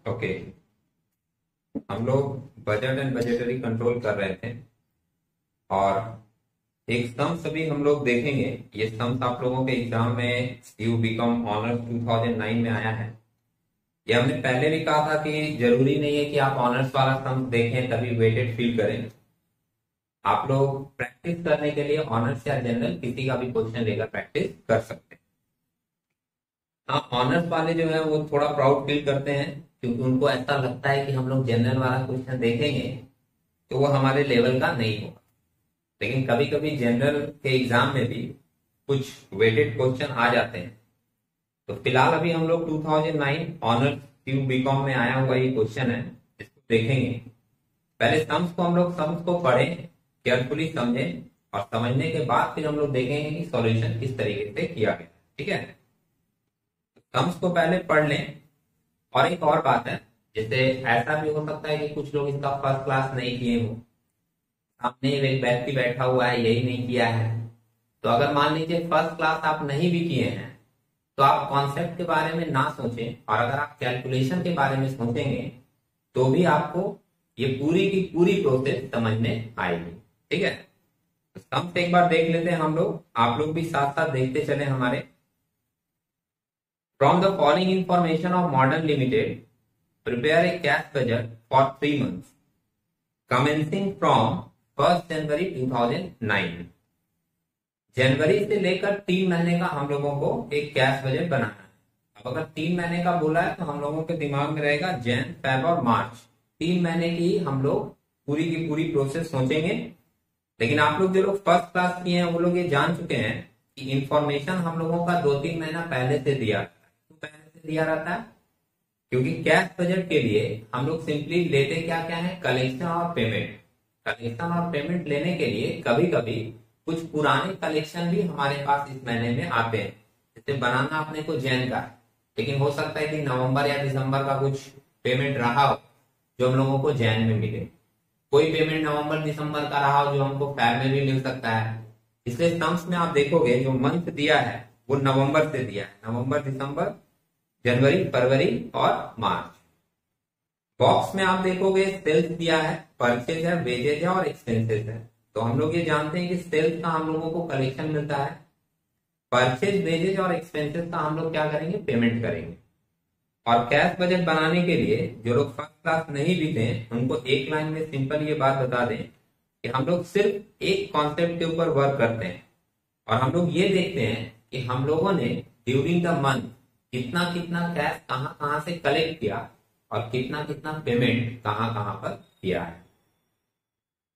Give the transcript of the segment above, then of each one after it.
Okay, हम लोग budget and budgetary control कर रहे थे और एक सम्स अभी हम लोग देखेंगे। ये सम्स आप लोगों के एग्जाम में यू बीकॉम ऑनर्स 2009 में आया है। ये हमने पहले भी कहा था कि जरूरी नहीं है कि आप ऑनर्स वाला सम्स देखें तभी वेटेड फील करें। आप लोग प्रैक्टिस करने के लिए ऑनर्स या जनरल किसी का भी क्वेश्चन लेकर प्रैक्टिस कर सकते हैं। हाँ, ऑनर्स वाले जो है वो थोड़ा प्राउड फील करते हैं क्योंकि उनको ऐसा लगता है कि हम लोग जनरल वाला क्वेश्चन देखेंगे तो वो हमारे लेवल का नहीं होगा। लेकिन कभी कभी जनरल के एग्जाम में भी कुछ वेटेड क्वेश्चन आ जाते हैं। तो फिलहाल अभी हम लोग 2009 ऑनर्स क्यू बीकॉम में आया हुआ ये क्वेश्चन है, इसको देखेंगे। पहले सम्स को हम लोग सम्स को पढ़ें, केयरफुली समझें और समझने के बाद फिर हम लोग देखेंगे कि सॉल्यूशन किस तरीके से किया गया। ठीक है, सम्स को पहले पढ़ लें। और एक और बात है, जैसे ऐसा भी हो सकता है कि कुछ लोग इसका फर्स्ट क्लास नहीं किए हो, सामने एक व्यक्ति बैठा हुआ है यही नहीं किया है। तो अगर मान लीजिए फर्स्ट क्लास आप नहीं भी किए हैं तो आप कॉन्सेप्ट के बारे में ना सोचें, और अगर आप कैलकुलेशन के बारे में सोचेंगे तो भी आपको ये पूरी की पूरी प्रोसेस समझ में आएगी। ठीक है, तो सम्स एक बार देख लेते हैं हम लोग, आप लोग भी साथ साथ देखते चले हमारे। From the following information of Modern Limited, prepare a cash budget for 3 months, commencing from 1st January 2009। जनवरी से लेकर 3 महीने का हम लोगों को एक कैश बजट बनाना है। अब अगर 3 महीने का बोला है तो हम लोगों के दिमाग में रहेगा जैन, फेब और मार्च। 3 महीने की हम लोग पूरी की पूरी प्रोसेस सोचेंगे। लेकिन आप लोग जो लोग फर्स्ट क्लास किए हैं वो लोग ये जान चुके हैं कि इंफॉर्मेशन हम लोगों का 2-3 महीना पहले से दिया दिया रहता है, क्योंकि कैश बजट के लिए हम लोग सिंपली लेते क्या क्या है, कलेक्शन और पेमेंट। कलेक्शन और पेमेंट लेने के लिए कभी कभी कुछ पुराने कलेक्शन भी हमारे पास इस महीने में आते हैं। जैसे बनाना अपने को जैन का है, लेकिन हो सकता है कि नवंबर या दिसंबर का कुछ पेमेंट रहा हो जो हम लोगों को जैन में मिले। कोई पेमेंट नवंबर दिसंबर का रहा हो जो हमको फैब में भी मिल सकता है। इसलिए सम्स में आप देखोगे जो मंथ दिया है वो नवंबर से दिया है, नवंबर, दिसंबर, जनवरी, फरवरी और मार्च। बॉक्स में आप देखोगे सेल्स दिया है, परचेज है, वेजेज है और एक्सपेंसेस है। तो हम लोग ये जानते हैं कि सेल्स का हम लोगों को कलेक्शन मिलता है, परचेज, वेजेज और एक्सपेंसेस का हम लोग क्या करेंगे, पेमेंट करेंगे। और कैश बजट बनाने के लिए जो लोग फर्स्ट क्लास नहीं भी थे उनको एक लाइन में सिंपल ये बात बता दें कि हम लोग सिर्फ एक कॉन्सेप्ट के ऊपर वर्क करते हैं और हम लोग ये देखते हैं कि हम लोगों ने ड्यूरिंग द मंथ कितना कितना कैश कहां कहां से कलेक्ट किया और कितना कितना पेमेंट कहां कहां पर किया है।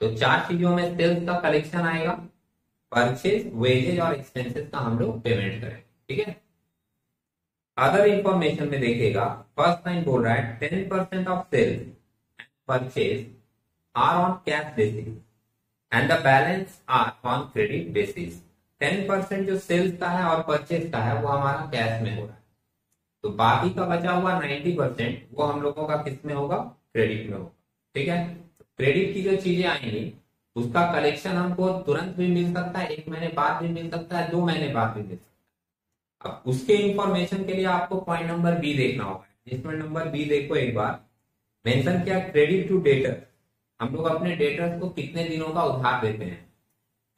तो 4 चीजों में सेल्स का कलेक्शन आएगा, परचेज, वेजेज और एक्सपेंसेस का हम लोग पेमेंट करें। ठीक है, अदर इंफॉर्मेशन में देखिएगा, फर्स्ट लाइन बोल रहा है 10% of sales and purchase are on cash basis and the balance are on credit basis. 10% जो सेल्स का है और परचेज का है वो हमारा कैश में हो रहा है, तो बाकी का बचा हुआ 90% वो हम लोगों का किस में होगा, क्रेडिट में होगा। ठीक है, क्रेडिट की जो चीजें आएंगी उसका कलेक्शन हमको तुरंत भी मिल सकता है, 1 महीने बाद भी मिल सकता है, 2 महीने बाद भी मिल सकता है। अब उसके इंफॉर्मेशन के लिए आपको पॉइंट नंबर बी देखना होगा। जिसमें नंबर बी देखो, एक बार मेंशन किया क्रेडिट टू डेटर। हम लोग अपने डेटर्स को कितने दिनों का उधार देते हैं,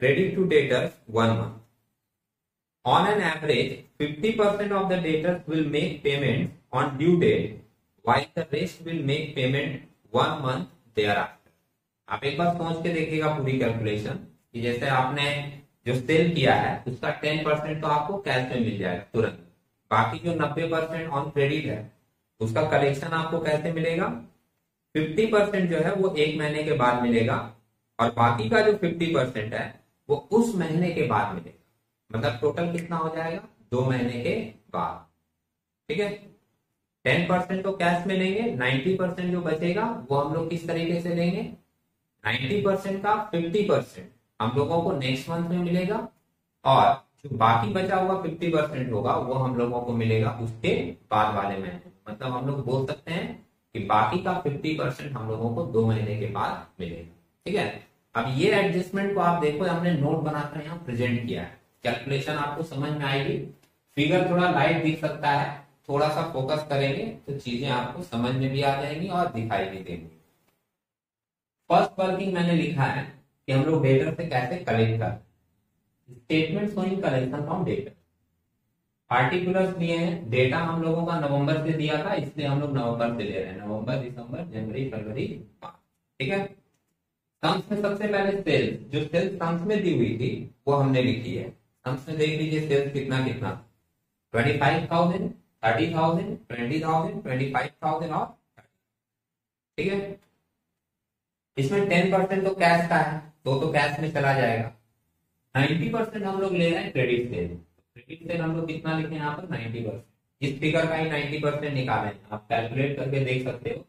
credit to debtors 1 month. On an average, 50% of the debtors will make payment on due date, while the rest will make payment 1 month thereafter। आप एक बार सोच के देखिएगा पूरी कैलकुलेशन कि जैसे आपने जो सेल किया है उसका 10% तो आपको कैश में मिल जाएगा तुरंत, बाकी जो 90% ऑन क्रेडिट है उसका कलेक्शन आपको कैसे मिलेगा, 50% जो है वो 1 महीने के बाद मिलेगा और बाकी का जो 50% है वो उस महीने के बाद मिलेगा। मतलब टोटल कितना हो जाएगा, 2 महीने के बाद। ठीक है, 10% तो कैश में लेंगे, 90% जो बचेगा वो हम लोग किस तरीके से लेंगे, 90% का 50% हम लोगों को नेक्स्ट मंथ में मिलेगा और जो बाकी बचा हुआ 50% होगा वो हम लोगों को मिलेगा उसके बाद वाले महीने। मतलब हम लोग बोल सकते हैं कि बाकी का 50% हम लोगों को 2 महीने के बाद मिलेगा। ठीक है, अब ये एडजस्टमेंट को आप देखो, हमने नोट बनाकर यहाँ प्रेजेंट किया है। कैलकुलेशन आपको समझ में आएगी, फिगर थोड़ा लाइट दिख सकता है थोड़ा सा फोकस करेंगे तो चीजें आपको समझ में भी आ जाएंगी और दिखाई भी देंगी। फर्स्ट वर्किंग मैंने लिखा है कि हम लोग डेटर से कैसे कलेक्ट कर, statement showing collection from debtor. Particulars दिए हैं, डेटा हम लोगों का नवंबर से दिया था इसलिए हम लोग नवंबर से ले रहे हैं, नवंबर दिसंबर जनवरी फरवरी मार्च। ठीक है, सम्स में सबसे पहले सेल्स, जो सेल्स सम्स में दी हुई थी वो हमने लिखी है। सम्स में देख लीजिए सेल्स कितना कितना, 25,000, 30,000, 20,000, 25,000 और 30। ठीक है, इसमें 10% तो कैश का है तो कैश में चला जाएगा। 90% हम लोग ले रहे हैं क्रेडिट सेल। क्रेडिट सेल हम लोग कितना लिखे यहाँ पर 90%, इस फिगर का ही 90% निकाले हैं, आप कैलकुलेट करके देख सकते हो।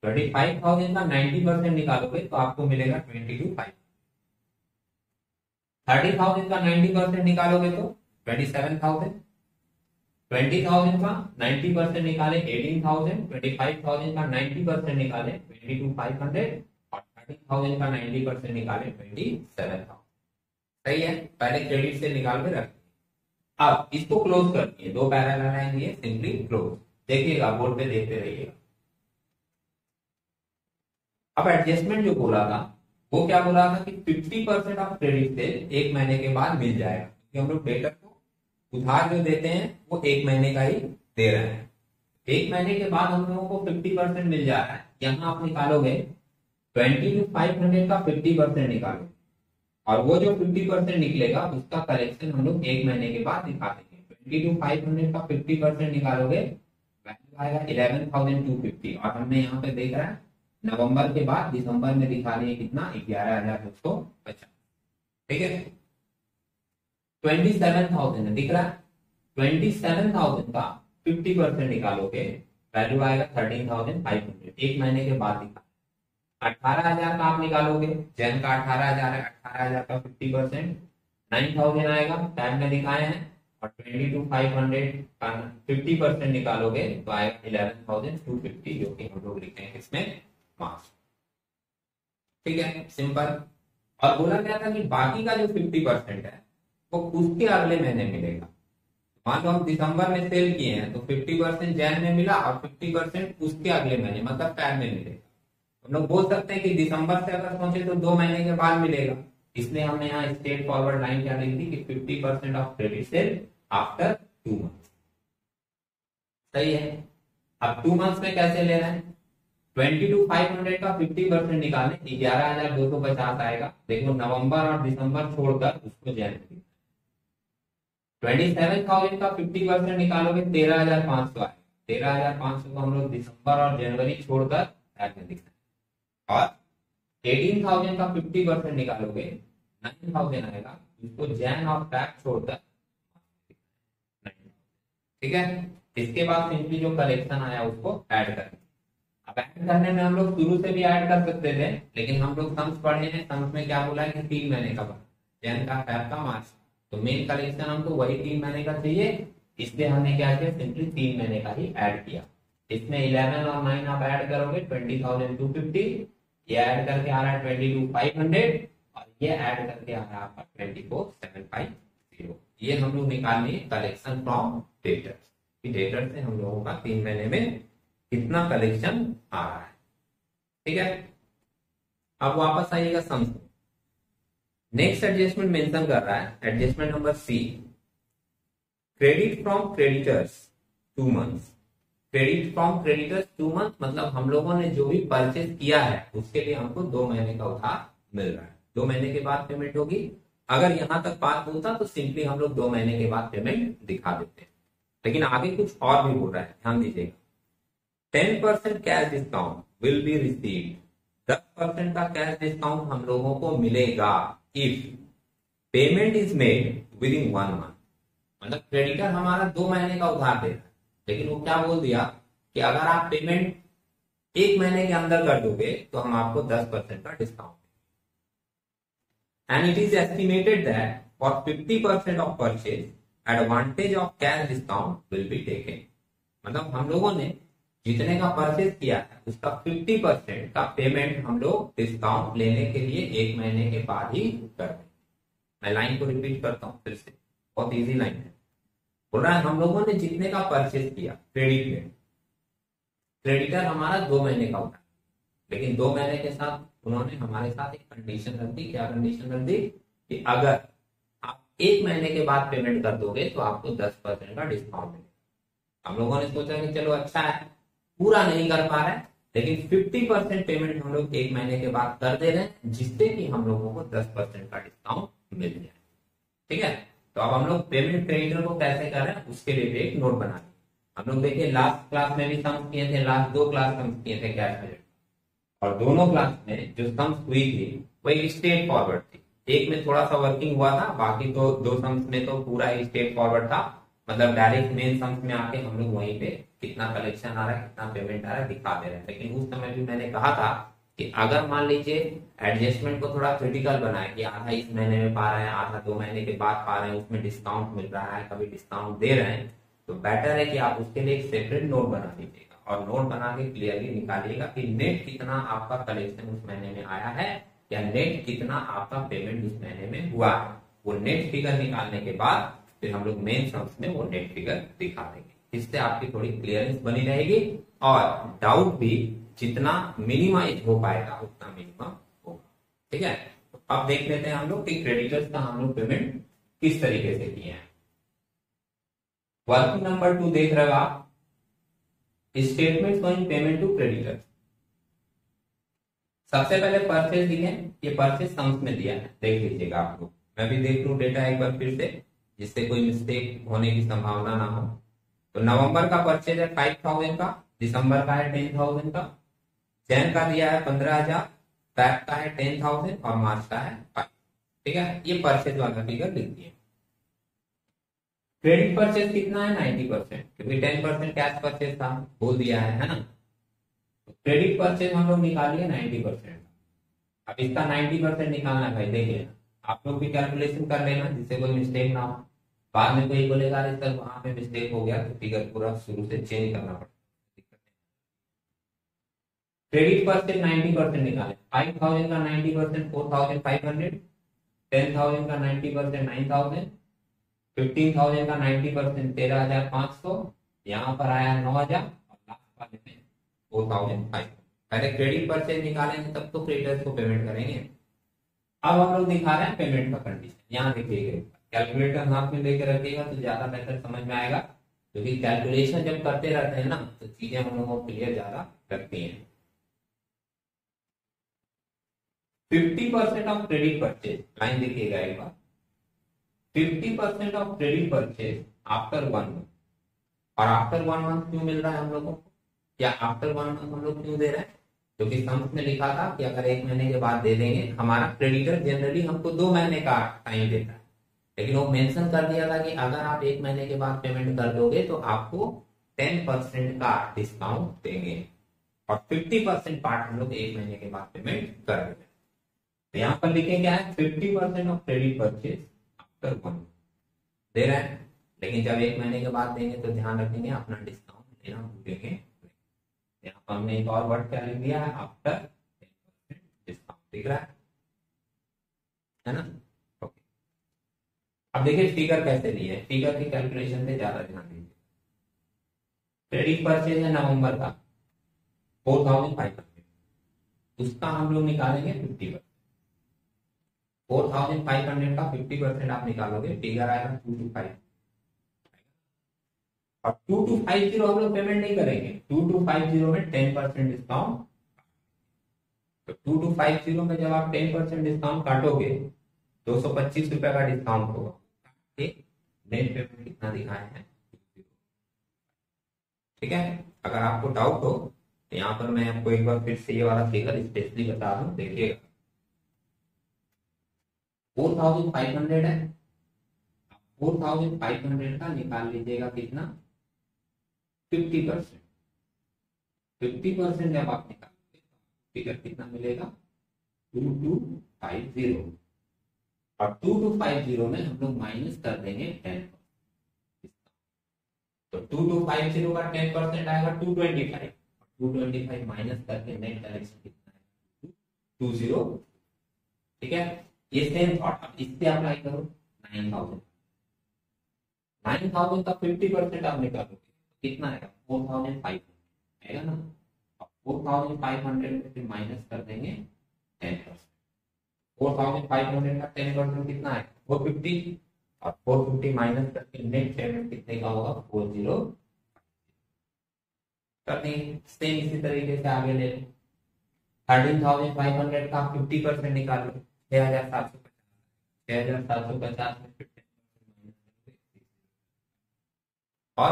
25,000 का 90% निकालोगे तो आपको मिलेगा 22,500। 30,000 का 90% निकालोगे तो 27,000। 20,000 का 90% निकाले 18,000। 25,000 का 90% निकाले 22,500 और 30,000 का 90% निकाले 27,000। सही है, पहले क्रेडिट से निकाल के रखिए। अब इसको क्लोज करके दो पैरेलल लाइन दिए, सिंपली क्लोज। देखिएगा बोर्ड पे देखते रहिएगा। अब एडजस्टमेंट जो बोला था वो क्या बोला था कि 50% ऑफ क्रेडिट सेल एक महीने के बाद मिल जाएगा, क्योंकि हम लोग डेटर को उधार जो देते हैं वो एक महीने का ही दे रहे हैं। एक महीने के बाद हम लोगों को 50% मिल जा रहा है। यहाँ आप निकालोगे 22,500 का 50% निकालोगे और वो जो 50% निकलेगा उसका करेक्शन हम लोग एक महीने के बाद दिखा देंगे। 22,500 का 50% निकालोगे वैल्यू आएगा 11,250 और हमने यहाँ पे देख रहा है नवंबर के बाद दिसंबर में दिखा रही है कितना, 11,250। ठीक है, 27,000 दिख रहा है, 27,000 का 50% निकालोगे वैल्यू आएगा 13,500, एक महीने के बाद दिखा। 18,000 का आप निकालोगे, जैन का 18,000 है, 18,000 का 50% 9,000 आएगा, टैब में दिखाए हैं। और 22,500 का 50% निकालोगे तो आएगा 11,250, जो कि हम लोग लिखे हैं इसमें मार्क्स। ठीक है, सिंपल। और बोला गया था कि बाकी का जो 50% है वो उसके अगले महीने मिलेगा। मान लो हम दिसंबर में सेल किए हैं तो 50% जैन में मिला और 50% उसके अगले महीने मतलब फैब में मिलेगा। हम लोग बोल सकते हैं कि दिसंबर से अगर सोचे तो 2 महीने के बाद मिलेगा, इसलिए हमने यहाँ स्ट्रेट फॉरवर्ड लाइन क्या लिख दी कि 50% of credit sale after 2 months. सही है, अब 2 मंथ्स में कैसे ले रहे हैं, 22,500 का 50% निकालें 11,250 आएगा। देखो नवंबर और दिसंबर छोड़कर उसको जनवरी। 27,000 का 50% निकालोगे 13,500 आएगा। 13,500 को हम लोग दिसंबर और जनवरी छोड़कर में दिखा। और 18,000 का 50% निकालोगे 9,000 आएगा, इसको जैन और फैब छोड़कर। ठीक है, इसके बाद सिंपली जो कलेक्शन आया उसको ऐड करें। अब ऐड करने में हम लोग शुरू से भी ऐड कर सकते थे, लेकिन हम लोग सम्स पढ़े हैं, सम्स में क्या बोला है कि 3 महीने का बना, जैन का फैब का मार्च, तो मेन कलेक्शन हमको वही 3 महीने का चाहिए, इसलिए हमने क्या किया सिंपली 3 महीने का ही ऐड किया। इसमें 11 और 9 आप ऐड करोगे 20,250, ये ऐड करके आ रहा है 22,500 और ये ऐड करके आ रहा है आपका 24,750। ये हम लोग निकाल लिए कलेक्शन फ्रॉम डेटर्स, डेटर से हम लोगों का 3 महीने में कितना कलेक्शन आ रहा है। ठीक है, अब वापस आइएगा सम्स। नेक्स्ट एडजस्टमेंट मेंशन कर रहा है adjustment number C, credit from creditors 2 months. Credit from creditors 2 month मतलब हम लोगों ने जो भी परचेज किया है उसके लिए हमको 2 महीने का उधार मिल रहा है। 2 महीने के बाद पेमेंट होगी। अगर यहां तक बात होता तो सिंपली हम लोग 2 महीने के बाद पेमेंट दिखा देते हैं, लेकिन आगे कुछ और भी बोल रहा है, ध्यान दीजिएगा। 10% cash discount will be received, 10% का कैश डिस्काउंट हम लोगों को मिलेगा if payment is made with in 1 month. मतलब क्रेडिटर हमारा 2 महीने का उधार दे रहा है, लेकिन वो क्या बोल दिया कि अगर आप पेमेंट 1 महीने के अंदर कर दोगे तो हम आपको 10% का discount. And it is estimated that for 50% of purchase advantage of cash discount will be taken. मतलब हम लोगों ने जितने का परचेज किया है उसका 50% का पेमेंट हम लोग डिस्काउंट लेने के लिए 1 महीने के बाद ही कर देंगे। मैं लाइन को रिपीट करता हूं फिर से, बहुत इजी लाइन है। बोल रहा है हम लोगों ने जितने का परचेज किया क्रेडिट में, क्रेडिटर हमारा 2 महीने का होता है, लेकिन 2 महीने के साथ उन्होंने हमारे साथ एक कंडीशन रख दी। क्या कंडीशन रख दी? कि अगर आप 1 महीने के बाद पेमेंट कर दोगे तो आपको 10% का डिस्काउंट मिलेगा। हम लोगों ने सोचा कि चलो अच्छा है, पूरा नहीं कर पा रहे हैं, लेकिन 50% पेमेंट हम लोग 1 महीने के बाद कर दे रहे हैं, जिससे कि हम लोगों को 10% का डिस्काउंट मिल जाए। ठीक है, तो अब हम लोग पेमेंट क्रेडिटर को कैसे कर रहे हैं उसके लिए भी एक नोट बना लिया। हम लोग देखिए लास्ट क्लास में भी सम किए थे, लास्ट 2 क्लास सम किए थे कैश बजट, और दोनों क्लास में जो सम्स हुई थी वो एक स्ट्रेट फॉरवर्ड थी। एक में थोड़ा सा वर्किंग हुआ था, बाकी तो 2 सम्स में तो पूरा ही स्ट्रेट फॉरवर्ड था। मतलब डायरेक्ट मेन सम्स में आके हम लोग वहीं पे कितना कलेक्शन आ रहा है, कितना पेमेंट आ रहा है दिखा दे रहे हैं। लेकिन उस समय भी मैंने कहा था कि अगर मान लीजिए एडजस्टमेंट को थोड़ा क्रिटिकल बनाए कि आधा इस महीने में पा रहे हैं, आधा 2 महीने के बाद पा रहे हैं, उसमें डिस्काउंट मिल रहा है, कभी डिस्काउंट दे रहे हैं, तो बेटर है कि आप उसके लिए एक सेपरेट नोट बना दीजिएगा और नोट बना के क्लियरली निकालिएगा कि नेट कितना आपका कलेक्शन उस महीने में आया है या नेट कितना आपका पेमेंट उस महीने में हुआ है। वो नेट फिगर निकालने के बाद फिर हम लोग मेन सम्स में वो नेट फिगर दिखा देंगे। इससे आपकी थोड़ी क्लियरेंस बनी रहेगी और डाउट भी जितना मिनिमाइज हो पाएगा उतना मिनिमम होगा। ठीक है, तो अब देख लेते हैं हम लोग कि क्रेडिटर्स का हम लोग पेमेंट किस तरीके से किए हैं। वर्किंग नंबर 2 देख रहे हो आप, statement showing payment to creditor. सबसे पहले परचेज दिए, ये परचेज सम्स में दिया है, देख लीजिएगा आप लोग। मैं भी देख लूं डेटा एक बार फिर से, जिससे कोई मिस्टेक होने की संभावना ना हो। तो नवंबर का परचेज है 5000 का, दिसंबर का है 10,000 का, जैन का दिया है 15,000, फैब का है 10,000 और मार्च का है 5। ठीक है, ये परचेज वाला फिगर लिख दिए। क्रेडिट परचेज कितना है? 90%, क्योंकि 10% कैश परचेज था, बोल दिया है ना। तो क्रेडिट परचेज हम लोग निकालिए 90%। अब इसका 90% निकालना है भाई, देखिए आप लोग भी कैलकुलेशन कर लेना जिससे कोई मिस्टेक ना हो। बाद में कोई बोलेगा अरे सर वहां पे मिस्टेक हो गया, तो फिगर पूरा शुरू से चेंज करना पड़ेगा। क्रेडिट परचेज 90% निकाले, 5,000 का 90% 4,500, 10,000 का 90% 9,000, 15,000 का 90% 13,500, यहाँ पर आया 9,000 और लास्ट वाले में 4,500। पहले क्रेडिट परचेज निकालेंगे तब तो क्रेडिटर्स को पेमेंट करेंगे। अब हम लोग दिखा रहे हैं पेमेंट का कंडीशन। यहाँ देखिएगा, कैलकुलेटर हाथ में लेकर रखिएगा तो ज्यादा बेहतर समझ में आएगा, क्योंकि कैलकुलेशन जब करते रहते हैं ना तो चीजें हम लोगों को क्लियर ज्यादा लगती हैं। 50% ऑफ क्रेडिट परचेज, लाइन देखिएगा एक बार, 50% of credit purchase after 1 month. और आफ्टर 1 मंथ क्यों मिल रहा है हम लोगों को, या आफ्टर 1 मंथ हम लोग क्यों दे रहे हैं? क्योंकि सम्स में लिखा था कि अगर 1 महीने के बाद दे देंगे, हमारा क्रेडिटर जनरली हमको 2 महीने का टाइम देता है, लेकिन वो मेंशन कर दिया था कि अगर आप 1 महीने के बाद पेमेंट कर दोगे तो आपको 10% का डिस्काउंट देंगे और 50% पार्ट हम लोग 1 महीने के बाद पेमेंट कर देंगे। तो यहाँ पर लिखे क्या है, 50% of credit purchase after 1 month दे रहे हैं, लेकिन जब 1 महीने के बाद देंगे तो ध्यान रखेंगे अपना डिस्काउंट लेना भूलेंगे। यहाँ पर हमने एक और वर्ड क्या लिख दिया है, आफ्टर 10% डिस्काउंट, दिख रहा है ना। ओके, अब देखिए फिगर कैसे ली है, फिगर की कैलकुलेशन पे ज्यादा ध्यान दीजिए। क्रेडिट परचेज है नवंबर का 4,500, उसका हम लोग निकालेंगे 50%। 4,500 का 50% आप निकालोगे, फिगर आएगा 225। और 2250 हम लोग पेमेंट नहीं करेंगे, 2250 में 10% डिस्काउंट। तो 2250 में जब आप 10% डिस्काउंट काटोगे 225 रुपए का डिस्काउंट होगा। नेट पेमेंट कितना दिखाए हैं? ठीक है, अगर आपको डाउट हो तो यहाँ पर मैं आपको एक बार फिर से ये वाला फिगर स्पेशली बता दूं, देखिएगा 4,500 है, 4,500 का निकाल लीजिएगा कितना, 50%। 50% जब आप निकालोगे फिगर कितना मिलेगा, 2250। और 2250 में हम लोग माइनस कर देंगे 10%। तो 2250 का 10% आएगा 225, 225 माइनस करके नेट कलेक्शन कितना है, 20। ठीक है, ये सेम थॉट अब इस पे अप्लाई करो, 9,000 9,000 का 50% आप निकालोगे कितना आएगा, 4,500 आएगा ना। अब 4,500 में फिर माइनस कर देंगे 10%। 4,500 का 10% कितना है, 450, और 450 माइनस करके नेट पेमेंट कितने का होगा, 40 कर देंगे। सेम इसी तरीके से आगे ले लो, 13,500 का 50% निकाल लो, 6,750, 6,750 में 50% और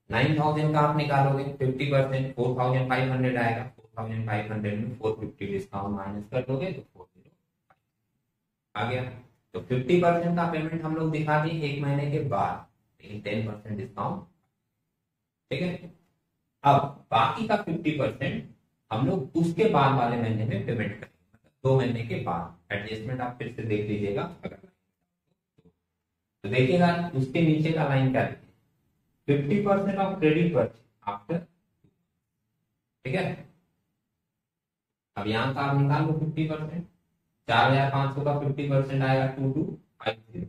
9,000 का आप निकालोगे 50%, 4,500 आएगा, 4,500 में 450 डिस्काउंट माइनस कर दोगे तो 40 आ गया। तो 50% का पेमेंट हम लोग दिखा दिए 1 महीने के बाद, लेकिन 10% डिस्काउंट, ठीक है। अब बाकी का 50% हम लोग उसके बाद वाले महीने में पेमेंट करेंगे, मतलब 2 महीने के बाद। एडजस्टमेंट आप फिर से देख लीजिएगा अगर तो देखिएगा उसके नीचे का लाइन क्या है, 50% ऑफ क्रेडिट परचेज आफ्टर, ठीक है। अब यहाँ का आप निकाल लो 50%, 4,500 का 50% आएगा 2,250,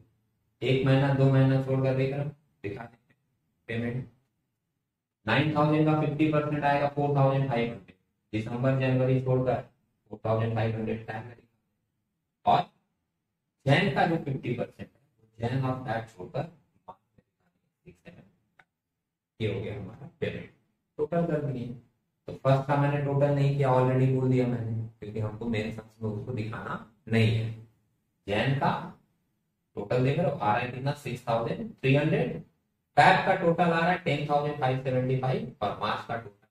1 महीना 2 महीना छोड़कर दिखा देंगे पेमेंट। 9,000 का 50% आएगा 4,500, दिसंबर जनवरी छोड़कर 4,500 टाइम लगेगा। और जैन का जो 50% है, जैन ऑफ दैट छोड़कर ये हो गया हमारा पेमेंट, टोटल कर दिए। तो फर्स्ट का मैंने टोटल नहीं किया, ऑलरेडी बोल दिया मैंने, क्योंकि हमको मेन सम्स में उसको दिखाना नहीं है। जैन का टोटल देख रहे हो आ रहा है कितना, 6,300। फैब का टोटल आ रहा है 10,575 और मार्च का टोटल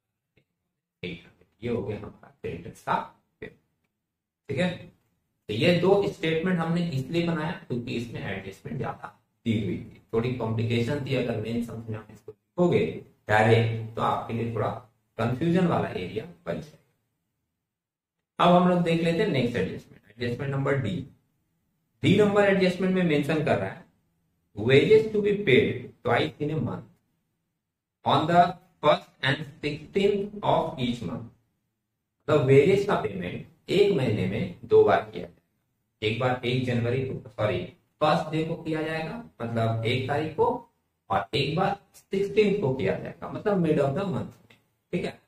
800। ये हो गया हमारा क्रेडिटर्स का, ठीक है। तो ये 2 स्टेटमेंट हमने इसलिए बनाया क्योंकि इसमें एडजस्टमेंट ज्यादा दी हुई थी, थोड़ी कॉम्प्लिकेशन थी। अगर मेन सम्स में आप इसको लिखोगे डायरेक्ट तो आपके लिए थोड़ा कंफ्यूजन वाला एरिया बन जाएगा। अब हम लोग देख लेते हैं next adjustment, adjustment number D. D number adjustment में मेंशन कर रहा है wages to be paid twice in a month on the first and 16th of each month। तो वेजेस का पेमेंट 1 महीने में 2 बार किया जाएगा, एक बार 1 जनवरी को, सॉरी 1st डे को किया जाएगा मतलब 1 तारीख को, और एक बार 16th को किया जाएगा मतलब मिड ऑफ द मंथ में, ठीक है।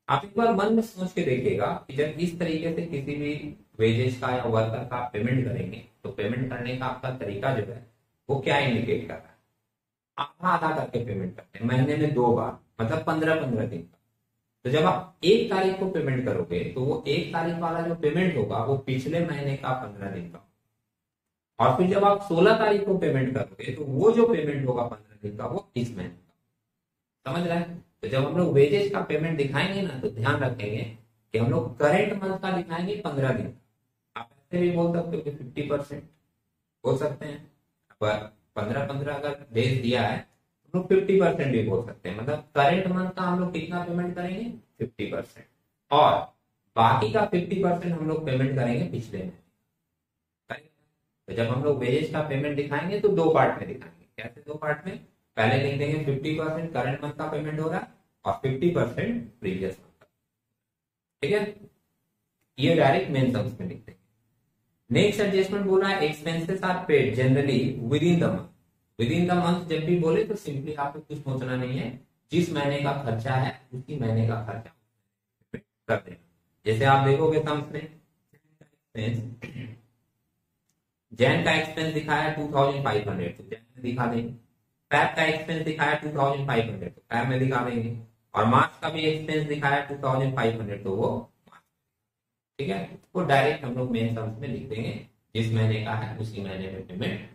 आप एक बार मन में सोच के देखिएगा कि जब इस तरीके से किसी भी वेजेस का या वर्कर का पेमेंट करेंगे तो पेमेंट करने का आपका तरीका जो है वो क्या इंडिकेट कर रहा है, आधा आधा करके पेमेंट करते हैं, महीने में 2 बार मतलब 15-15 दिन का। तो जब आप 1 तारीख को पेमेंट करोगे तो वो 1 तारीख वाला जो पेमेंट होगा वो पिछले महीने का 15 दिन का, और फिर जब आप 16 तारीख को पेमेंट करोगे तो वो जो पेमेंट होगा 15 दिन का वो इस महीने का, समझ रहे हैं। तो जब हम लोग वेजेस का पेमेंट दिखाएंगे ना तो ध्यान रखेंगे कि हम लोग करेंट मंथ का दिखाएंगे 15 दिन का। आप ऐसे भी बोल सकते हो कि 50% बोल सकते हैं, पर 15-15 अगर डेज दिया है तो लोग 50% भी बोल सकते हैं, मतलब करेंट मंथ का हम लोग कितना पेमेंट करेंगे 50%, और बाकी का 50% हम लोग पेमेंट करेंगे पिछले महीने। तो जब हम लोग वेजेस का पेमेंट दिखाएंगे तो 2 पार्ट में दिखाएंगे। कैसे 2 पार्ट में, पहले लिख देंगे 50% करंट मंथ का पेमेंट हो रहा है और 50% प्रीवियस मंथ का, ठीक है। ये डायरेक्ट मेन सम्स में लिख देंगे। नेक्स्ट एडजस्टमेंट बोला है expenses are paid generally within the month. Within the month जब भी बोले तो सिंपली आपको कुछ सोचना नहीं है, जिस महीने का खर्चा है उसी महीने का खर्चा कर देना। जैसे आप देखोगे सम्स में जैन का एक्सपेंस दिखाया 2,500 तो जैन में दिखा देंगे, फैब का एक्सपेंस दिखाया 2,500 तो फैब में दिखा देंगे, और मार्च का भी एक्सपेंस दिखाया 2,500 तो वो, ठीक है। वो डायरेक्ट हम लोग मेन सम्स में लिख देंगे, जिस महीने का है उसी महीने में पेमेंट।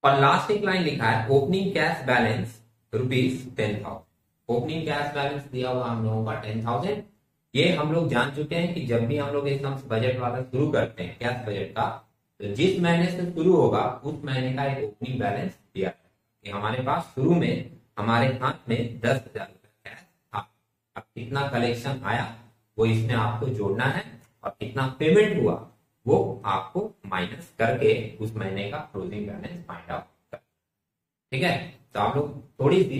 और लास्ट एक लाइन लिखा है opening cash balance ₹10,000। Opening cash balance दिया हुआ हम लोगों का 10,000। ये हम लोग जान चुके हैं कि जब भी हम लोग एक बजट वाला शुरू करते हैं कैश बजट का, तो जिस महीने से शुरू होगा उस महीने का एक ओपनिंग बैलेंस दिया है कि हमारे पास शुरू में हमारे हाथ में 10,000 रुपए कैश था। अब कितना कलेक्शन आया वो इसमें आपको जोड़ना है, और कितना पेमेंट हुआ वो आपको माइनस करके उस महीने का क्लोजिंग बैलेंस फाइंड आउट कर, ठीक है। तो आप लोग थोड़ी सी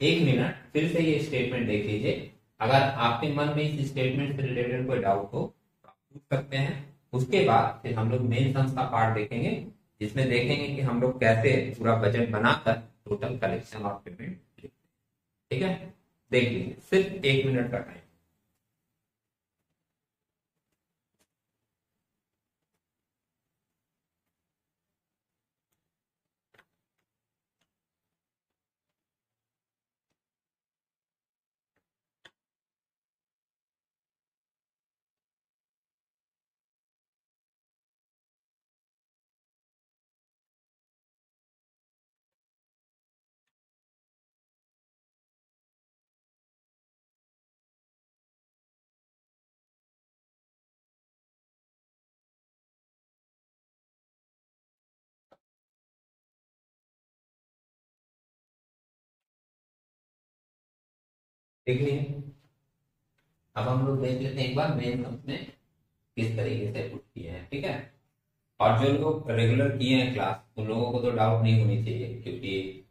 1 मिनट फिर से ये स्टेटमेंट देख लीजिए। अगर आपके मन में इस स्टेटमेंट से रिलेटेड कोई डाउट हो तो आप पूछ सकते हैं। उसके बाद फिर हम लोग मेन सम्स का पार्ट देखेंगे, जिसमें देखेंगे कि हम लोग कैसे पूरा बजट बनाकर टोटल कलेक्शन और पेमेंट, ठीक है। देख लीजिए, सिर्फ 1 मिनट का टाइम। देख लिए, अब हम लोग देख लेते हैं एक बार मेन में किस तरीके से पुट किए हैं, ठीक है। और जो लोग रेगुलर किए हैं क्लास, उन लोगों को तो डाउट नहीं होनी चाहिए, क्योंकि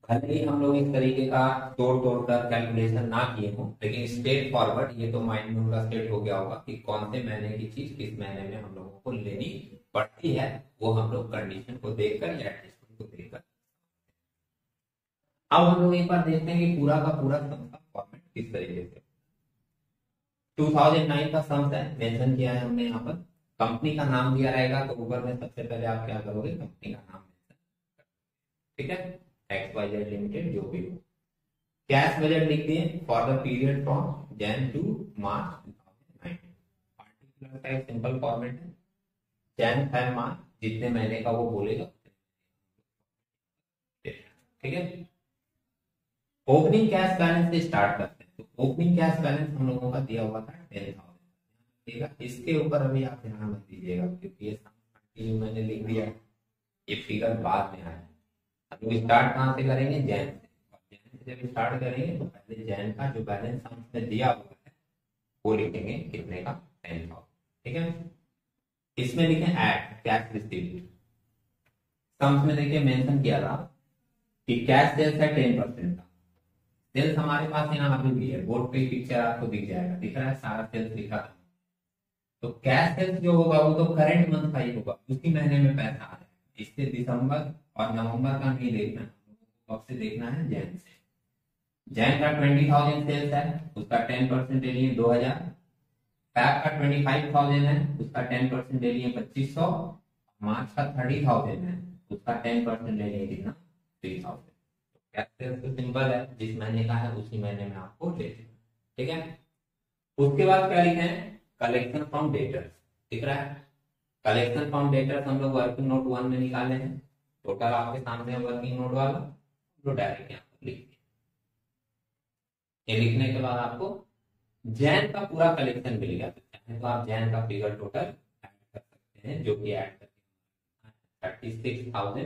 भले ही हम लोग इस तरीके का तोड़ तोड़ कर कैलकुलेशन ना किए हों, लेकिन स्ट्रेट फॉरवर्ड ये तो माइंड में उनका सेट हो गया होगा कि कौन से महीने की चीज किस महीने में हम लोगों को लेनी पड़ती है, वो हम लोग कंडीशन को देखकर या एडजस्टमेंट को देखकर। अब हम लोग एक बार देखते हैं कि पूरा का पूरा सम का फॉर्मेट किस तरीके से। 2009 का सम है, मेंशन किया है हमने यहाँ पर। कंपनी का नाम दिया रहेगा, तो ऊपर में सबसे पहले आप क्या करोगे, कंपनी का नाम, ठीक है, XYZ लिमिटेड जो भी हो। कैश बजट लिख दिए for the period from Jan to March 2009। Particular का एक सिंपल फॉर्मेट है, जैन फैब मार्च, जितने महीने का वो बोलेगा, ठीक है। ओपनिंग कैश बैलेंस से स्टार्ट करते हैं। तो ओपनिंग कैश बैलेंस हम लोगों का दिया हुआ था 10,000। इसके ऊपर अभी आप ध्यान मत दीजिएगा, क्योंकि ये कंटिन्यू मैंने लिख दिया, ये फिगर बाद में आया। हम लोग स्टार्ट कहाँ से करेंगे, जैन से। और जैन से जब स्टार्ट करेंगे तो पहले जैन का जो बैलेंस हमने दिया हुआ है वो लिखेंगे, कितने का, 10,000, ठीक है। इसमें लिखें ऐड कैश रिसीव्ड। सम्स में देखिए मेंशन किया था कि कैश सेल्स है 10% का। सेल्स हमारे पास यहाँ अभी भी है, बोर्ड पे पिक्चर आपको दिख जाएगा, दिख रहा है, सारा सेल्स दिखा था। तो कैश सेल्स जो होगा वो तो करंट मंथ का ही होगा, उसी महीने में पैसा आ रहा है। इससे दिसंबर और नवंबर का नहीं देखना, कब से देखना है, जैन से। जैन का 20,000 सेल्स है, उसका 10% ले लिए 2,000। फैब का 25,000 है, उसका 10% ले लिए 2,500। मार्च का 30,000 है, उसका 10% ले लिए कितना, 3,000। कैश सेल्स तो सिंपल है, जिस महीने का है उसी महीने में आपको ले लेना, ठीक है। उसके बाद क्या लिखे हैं, कलेक्शन फ्रॉम डेटर्स, दिख रहा है। कलेक्शन फ्रॉम डेटर्स हम लोग वर्किंग नोट 1 में निकाले हैं। टोटल आपके सामने है वर्किंग नोट वाला, तो डायरेक्ट यहाँ पर लिख दिया। ये लिखने के बाद आपको जैन का पूरा कलेक्शन मिल गया, तो चाहे तो आप जैन का फिगर टोटल ऐड कर सकते हैं, जो कि ऐड करके 36,000,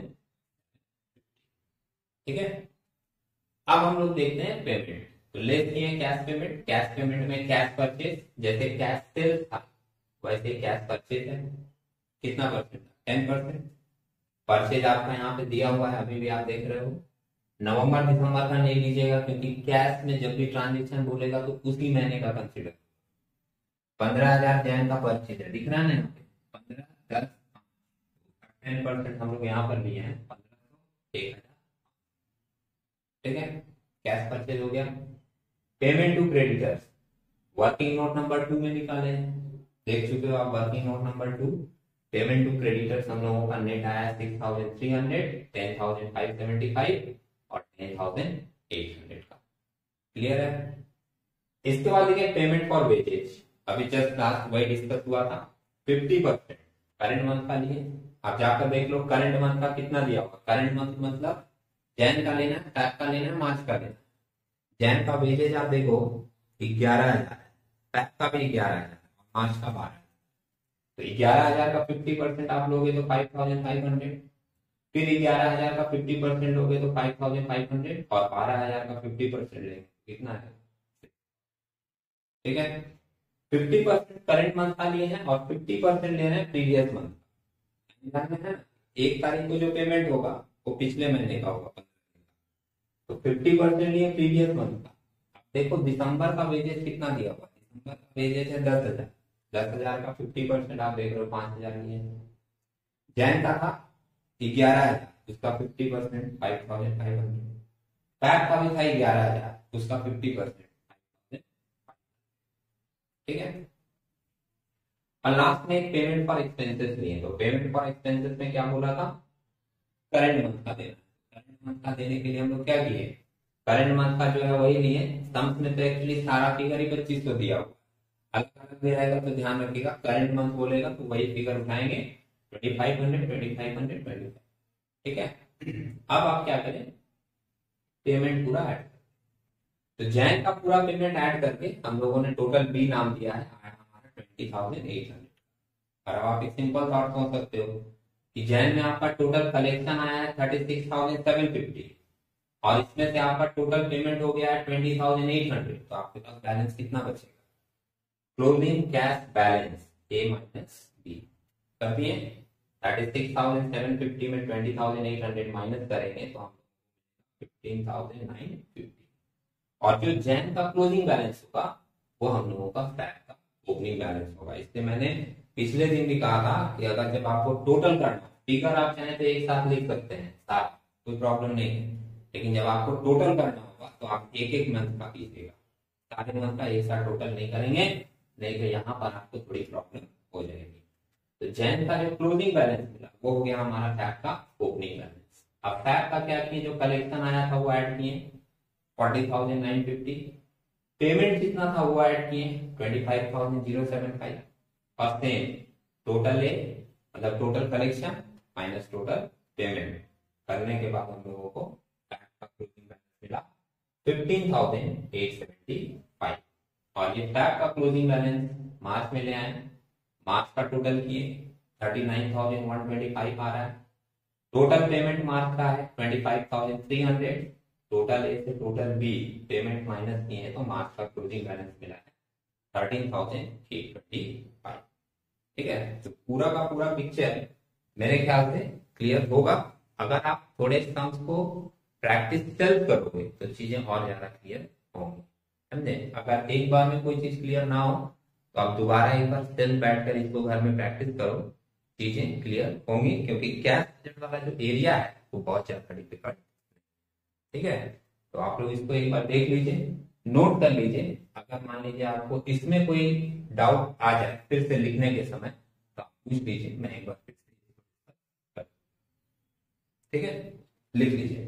ठीक है। अब हम लोग देखते हैं पेमेंट। तो लेते हैं कैश पेमेंट। कैश पेमेंट में कैश परचेज, जैसे कैश सेल था वैसे कैश परचेज है, कितना परसेंट, 10%। परचेज आपका यहाँ पे दिया हुआ है, अभी भी आप देख रहे हो। नवंबर दिसंबर का नहीं लीजिएगा, क्योंकि कैश में जब भी ट्रांजेक्शन बोलेगा तो उसी महीने का कंसिडर। 15,000 जैन का परचेज है, दिख रहा है ना यहाँ पे, 15, 10, 10% हम लोग यहाँ पर लिए हैं, 1500, 1,000, ठीक है। कैश परचेज हो गया। Payment to creditors, working note number 2 में निकाले हैं, देख चुके हो आप working note number 2। Payment to creditors हम लोगों का नेट आया 6,300, 10,575 और 10,800 का, क्लियर है। इसके बाद देखिए पेमेंट फॉर वेजेज, अभी जस्ट लास्ट वही डिस्कस हुआ था, 50% करंट मंथ का लिए। आप जाकर देख लो करंट मंथ का कितना दिया होगा। करंट मंथ मतलब जैन का लेना है, फैब का लेना है, मार्च का लेना है। जैन का वेजेज आप देखो 11,000 है, फैब का भी 11,000, मार्च का 12,000। तो 11,000 का 50% आप लोगे तो 5,500, फिर 11,000 का 50% लोगे तो 5,500, और 12,000 का 50% लेंगे कितना है, ठीक है। 50% करंट मंथ का लिए हैं और 50% ले रहे हैं प्रीवियस मंथ। 1 तारीख को जो पेमेंट होगा वो पिछले महीने का होगा, तो 50% लिए प्रीवियस मंथ का। अब देखो दिसंबर का वेजेज कितना दिया हुआ, दिसंबर का वेजेज है 10,000। 10,000 का 50% आप देख रहे हो 5,000 लिए। जैन का था 11,000, उसका 50% 5,500। पैक का भी था 11,000, उसका 50%। ठीक है। और लास्ट में पेमेंट फॉर एक्सपेंसेस लिए, तो पेमेंट फॉर एक्सपेंसेस में क्या बोला था, करंट मंथ का देना। करंट मंथ का देने के लिए हम लोग क्या किए, करंट मंथ का जो है वही लिए। सम्स में तो एक्चुअली सारा फिगर ही 2500 दिया हुआ, अलग अलग भी रहेगा तो ध्यान रखिएगा, करंट मंथ बोलेगा तो वही फिगर उठाएंगे, 2500 2500 25। ठीक है। अब आप क्या करें, पेमेंट पूरा ऐड, तो जैन का पूरा पेमेंट ऐड करके हम लोगों ने टोटल बी नाम दिया है, आया हमारा 20,800। और अब आप एक सिंपल थॉट सोच सकते हो कि जैन में आपका टोटल कलेक्शन आया है 36,750, और इसमें से आपका टोटल पेमेंट हो गया है 20,800, तो आपके पास बैलेंस कितना बचेगा, क्लोजिंग कैश बैलेंस ए माइनस बी कर दिए। 36,750 में 20,800 माइनस करेंगे तो हम 15,950, और जो जैन का क्लोजिंग बैलेंस होगा वो हम लोगों का फैट का ओपनिंग बैलेंस होगा। इसलिए मैंने पिछले दिन भी कहा था कि अगर जब आपको टोटल करना, फिगर आप चाहें तो एक साथ लिख सकते हैं साथ, कोई प्रॉब्लम नहीं है, लेकिन जब आपको टोटल करना होगा तो आप एक एक मंथ का कीजिएगा, सारे मंथ का एक साथ टोटल नहीं करेंगे, नहीं तो यहाँ पर आपको थोड़ी प्रॉब्लम हो जाएगी। तो जैन का जो क्लोजिंग बैलेंस मिला वो हो गया हमारा फैट का ओपनिंग बैलेंस। अब फैट का क्या किए, जो कलेक्शन आया था वो ऐड किए 40,950, पेमेंट कितना था वो ऐड किए 25,075, और सेम टोटल ए मतलब total collection minus total payment करने के बाद हम लोगों को फैट का क्लोजिंग बैलेंस मिला 15,875। और ये फैट का क्लोजिंग बैलेंस मार्च में ले आए, मार्च का टोटल किए 39,125 आ रहा है, टोटल पेमेंट मार्च का है 25,300, टोटल ए से टोटल बी पेमेंट माइनस किए तो मार्च का क्लोजिंग बैलेंस मिला है 13,825। ठीक है। तो पूरा का पूरा पिक्चर मेरे ख्याल से क्लियर होगा। अगर आप थोड़े सम्स को प्रैक्टिस सेल्फ करोगे तो चीजें और ज्यादा क्लियर होंगी, समझे। अगर एक बार में कोई चीज क्लियर ना हो तो आप दोबारा एक बार सेल्फ बैठकर इसको घर में प्रैक्टिस करो, चीजें क्लियर होंगी, क्योंकि कैश बजट वाला जो एरिया है वो बहुत ज्यादा डिफिकल्ट। ठीक है। तो आप लोग इसको एक बार देख लीजिए, नोट कर लीजिए, अगर मान लीजिए आपको इसमें कोई डाउट आ जाए फिर से लिखने के समय तो आप पूछ लीजिए, मैं एक बार फिर से, ठीक है, लिख लीजिए।